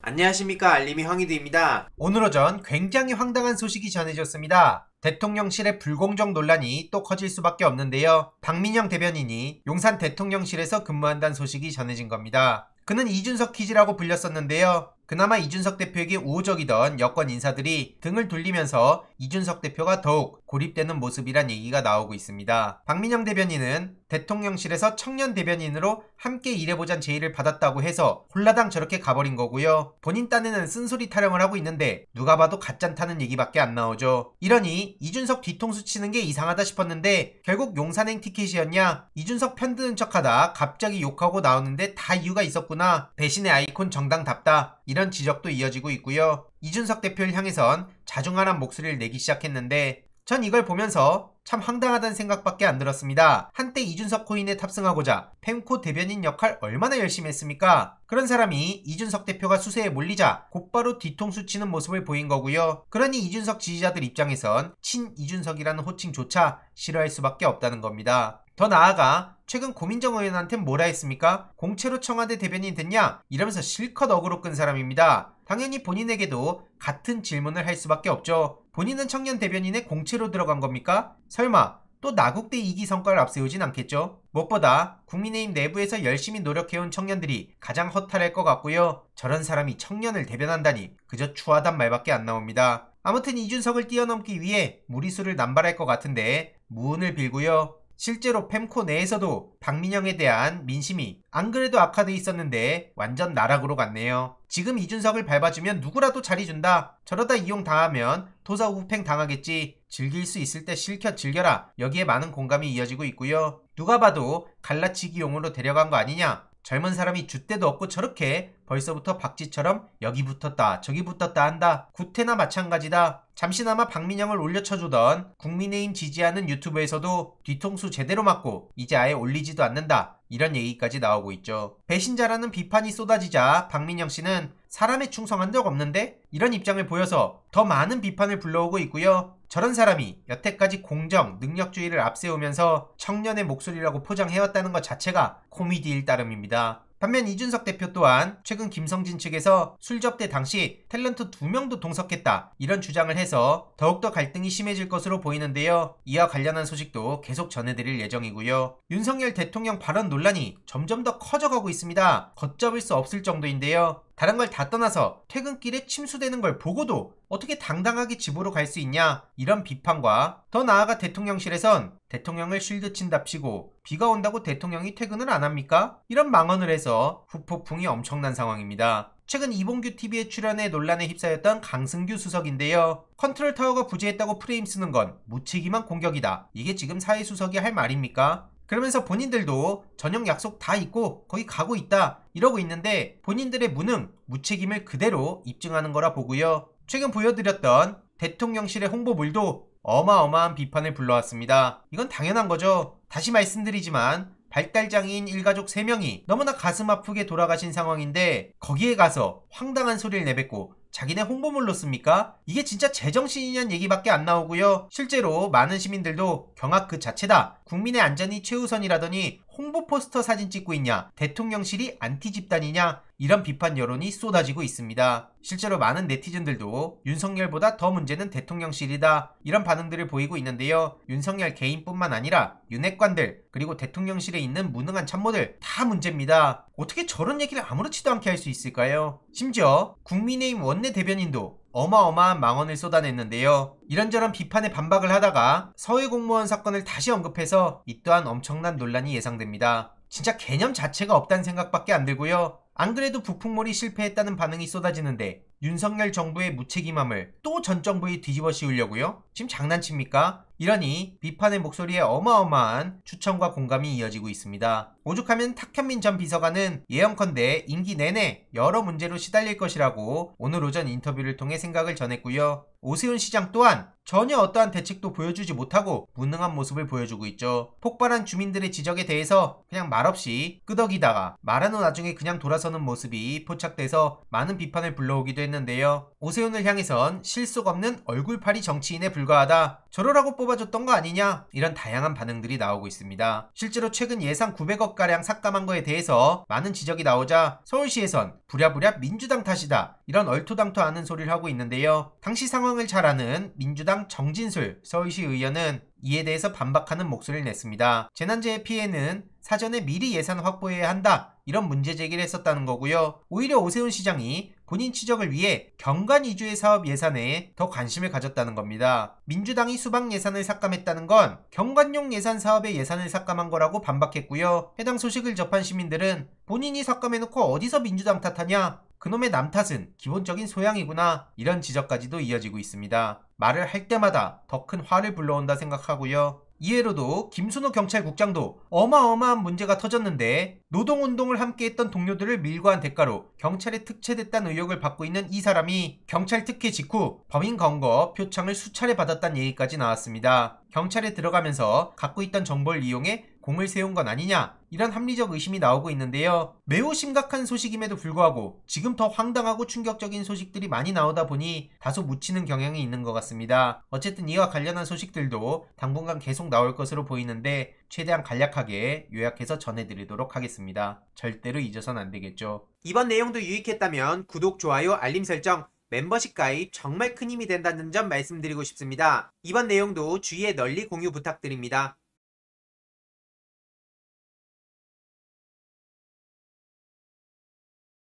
안녕하십니까, 알림이 황희두입니다. 오늘 오전 굉장히 황당한 소식이 전해졌습니다. 대통령실의 불공정 논란이 또 커질 수밖에 없는데요. 박민영 대변인이 용산 대통령실에서 근무한다는 소식이 전해진 겁니다. 그는 이준석 퀴즈라고 불렸었는데요. 그나마 이준석 대표에게 우호적이던 여권 인사들이 등을 돌리면서 이준석 대표가 더욱 고립되는 모습이란 얘기가 나오고 있습니다. 박민영 대변인은 대통령실에서 청년 대변인으로 함께 일해보잔 제의를 받았다고 해서 홀라당 저렇게 가버린 거고요. 본인 딴에는 쓴소리 타령을 하고 있는데 누가 봐도 가짠타는 얘기밖에 안 나오죠. 이러니 이준석 뒤통수 치는 게 이상하다 싶었는데 결국 용산행 티켓이었냐? 이준석 편드는 척하다 갑자기 욕하고 나오는데 다 이유가 있었구나. 배신의 아이콘 정당답다. 이런 지적도 이어지고 있고요. 이준석 대표를 향해선 자중하는 목소리를 내기 시작했는데 전 이걸 보면서 참 황당하다는 생각밖에 안 들었습니다. 한때 이준석 코인에 탑승하고자 펜코 대변인 역할 얼마나 열심히 했습니까? 그런 사람이 이준석 대표가 수세에 몰리자 곧바로 뒤통수 치는 모습을 보인 거고요. 그러니 이준석 지지자들 입장에선 친 이준석이라는 호칭조차 싫어할 수밖에 없다는 겁니다. 더 나아가 최근 고민정 의원한테 뭐라 했습니까? 공채로 청와대 대변인 됐냐? 이러면서 실컷 어그로 끈 사람입니다. 당연히 본인에게도 같은 질문을 할 수밖에 없죠. 본인은 청년 대변인에 공채로 들어간 겁니까? 설마 또 나국대 2기 성과를 앞세우진 않겠죠? 무엇보다 국민의힘 내부에서 열심히 노력해온 청년들이 가장 허탈할 것 같고요. 저런 사람이 청년을 대변한다니 그저 추하단 말밖에 안 나옵니다. 아무튼 이준석을 뛰어넘기 위해 무리수를 남발할 것 같은데 무운을 빌고요. 실제로 펜코 내에서도 박민영에 대한 민심이 안 그래도 악화돼 있었는데 완전 나락으로 갔네요. 지금 이준석을 밟아주면 누구라도 자리 준다. 저러다 이용당하면 토사구팽 당하겠지. 즐길 수 있을 때 실컷 즐겨라. 여기에 많은 공감이 이어지고 있고요. 누가 봐도 갈라치기용으로 데려간 거 아니냐. 젊은 사람이 줏대도 없고 저렇게 벌써부터 박쥐처럼 여기 붙었다 저기 붙었다 한다. 구태나 마찬가지다. 잠시나마 박민영을 올려쳐주던 국민의힘 지지하는 유튜브에서도 뒤통수 제대로 맞고 이제 아예 올리지도 않는다. 이런 얘기까지 나오고 있죠. 배신자라는 비판이 쏟아지자 박민영 씨는 사람에 충성한 적 없는데? 이런 입장을 보여서 더 많은 비판을 불러오고 있고요. 저런 사람이 여태까지 공정, 능력주의를 앞세우면서 청년의 목소리라고 포장해왔다는 것 자체가 코미디일 따름입니다. 반면 이준석 대표 또한 최근 김성진 측에서 술 접대 당시 탤런트 2명도 동석했다 이런 주장을 해서 더욱더 갈등이 심해질 것으로 보이는데요. 이와 관련한 소식도 계속 전해드릴 예정이고요. 윤석열 대통령 발언 논란이 점점 더 커져가고 있습니다. 걷잡을 수 없을 정도인데요. 다른 걸 다 떠나서 퇴근길에 침수되는 걸 보고도 어떻게 당당하게 집으로 갈 수 있냐 이런 비판과 더 나아가 대통령실에선 대통령을 쉴드 친답시고 비가 온다고 대통령이 퇴근을 안 합니까? 이런 망언을 해서 후폭풍이 엄청난 상황입니다. 최근 이봉규 TV에 출연해 논란에 휩싸였던 강승규 수석인데요. 컨트롤 타워가 부재했다고 프레임 쓰는 건 무책임한 공격이다. 이게 지금 사회수석이 할 말입니까? 그러면서 본인들도 저녁 약속 다 있고 거기 가고 있다 이러고 있는데 본인들의 무능, 무책임을 그대로 입증하는 거라 보고요. 최근 보여드렸던 대통령실의 홍보물도 어마어마한 비판을 불러왔습니다. 이건 당연한 거죠. 다시 말씀드리지만 발달장애인 일가족 3명이 너무나 가슴 아프게 돌아가신 상황인데 거기에 가서 황당한 소리를 내뱉고 자기네 홍보물로 씁니까? 이게 진짜 제정신이냐는 얘기밖에 안 나오고요. 실제로 많은 시민들도 경악 그 자체다. 국민의 안전이 최우선이라더니 홍보 포스터 사진 찍고 있냐? 대통령실이 안티 집단이냐? 이런 비판 여론이 쏟아지고 있습니다. 실제로 많은 네티즌들도 윤석열보다 더 문제는 대통령실이다 이런 반응들을 보이고 있는데요. 윤석열 개인뿐만 아니라 윤핵관들 그리고 대통령실에 있는 무능한 참모들 다 문제입니다. 어떻게 저런 얘기를 아무렇지도 않게 할 수 있을까요? 심지어 국민의힘 원내 대변인도 어마어마한 망언을 쏟아냈는데요. 이런저런 비판에 반박을 하다가 서해 공무원 사건을 다시 언급해서 이 또한 엄청난 논란이 예상됩니다. 진짜 개념 자체가 없다는 생각밖에 안 들고요. 안 그래도 북풍몰이 실패했다는 반응이 쏟아지는데 윤석열 정부의 무책임함을 또 전 정부에 뒤집어 씌우려고요? 지금 장난칩니까? 이러니 비판의 목소리에 어마어마한 추천과 공감이 이어지고 있습니다. 오죽하면 탁현민 전 비서관은 예언컨대 임기 내내 여러 문제로 시달릴 것이라고 오늘 오전 인터뷰를 통해 생각을 전했고요. 오세훈 시장 또한 전혀 어떠한 대책도 보여주지 못하고 무능한 모습을 보여주고 있죠. 폭발한 주민들의 지적에 대해서 그냥 말없이 끄덕이다가 말하는 와중에 그냥 돌아서는 모습이 포착돼서 많은 비판을 불러오기도 했는데요. 오세훈을 향해선 실속 없는 얼굴파리 정치인에 불과하다. 저러라고 뽑아 물어봐줬던 거 아니냐, 이런 다양한 반응들이 나오고 있습니다. 실제로 최근 예산 900억가량 삭감한 거에 대해서 많은 지적이 나오자 서울시에선 부랴부랴 민주당 탓이다, 이런 얼토당토하는 소리를 하고 있는데요. 당시 상황을 잘 아는 민주당 정진술 서울시 의원은 이에 대해서 반박하는 목소리를 냈습니다. 재난재해 피해는 사전에 미리 예산 확보해야 한다, 이런 문제 제기를 했었다는 거고요. 오히려 오세훈 시장이 본인 치적을 위해 경관 위주의 사업 예산에 더 관심을 가졌다는 겁니다. 민주당이 수방 예산을 삭감했다는 건 경관용 예산 사업의 예산을 삭감한 거라고 반박했고요. 해당 소식을 접한 시민들은 본인이 삭감해놓고 어디서 민주당 탓하냐, 그놈의 남 탓은 기본적인 소양이구나, 이런 지적까지도 이어지고 있습니다. 말을 할 때마다 더 큰 화를 불러온다 생각하고요. 이외로도 김순호 경찰국장도 어마어마한 문제가 터졌는데 노동운동을 함께했던 동료들을 밀고 한 대가로 경찰에 특채됐다는 의혹을 받고 있는 이 사람이 경찰 특혜 직후 범인 검거 표창을 수차례 받았다는 얘기까지 나왔습니다. 경찰에 들어가면서 갖고 있던 정보를 이용해 공을 세운 건 아니냐, 이런 합리적 의심이 나오고 있는데요. 매우 심각한 소식임에도 불구하고 지금 더 황당하고 충격적인 소식들이 많이 나오다 보니 다소 묻히는 경향이 있는 것 같습니다. 어쨌든 이와 관련한 소식들도 당분간 계속 나올 것으로 보이는데 최대한 간략하게 요약해서 전해드리도록 하겠습니다. 절대로 잊어선 안 되겠죠. 이번 내용도 유익했다면 구독, 좋아요, 알림 설정, 멤버십 가입 정말 큰 힘이 된다는 점 말씀드리고 싶습니다. 이번 내용도 주위에 널리 공유 부탁드립니다.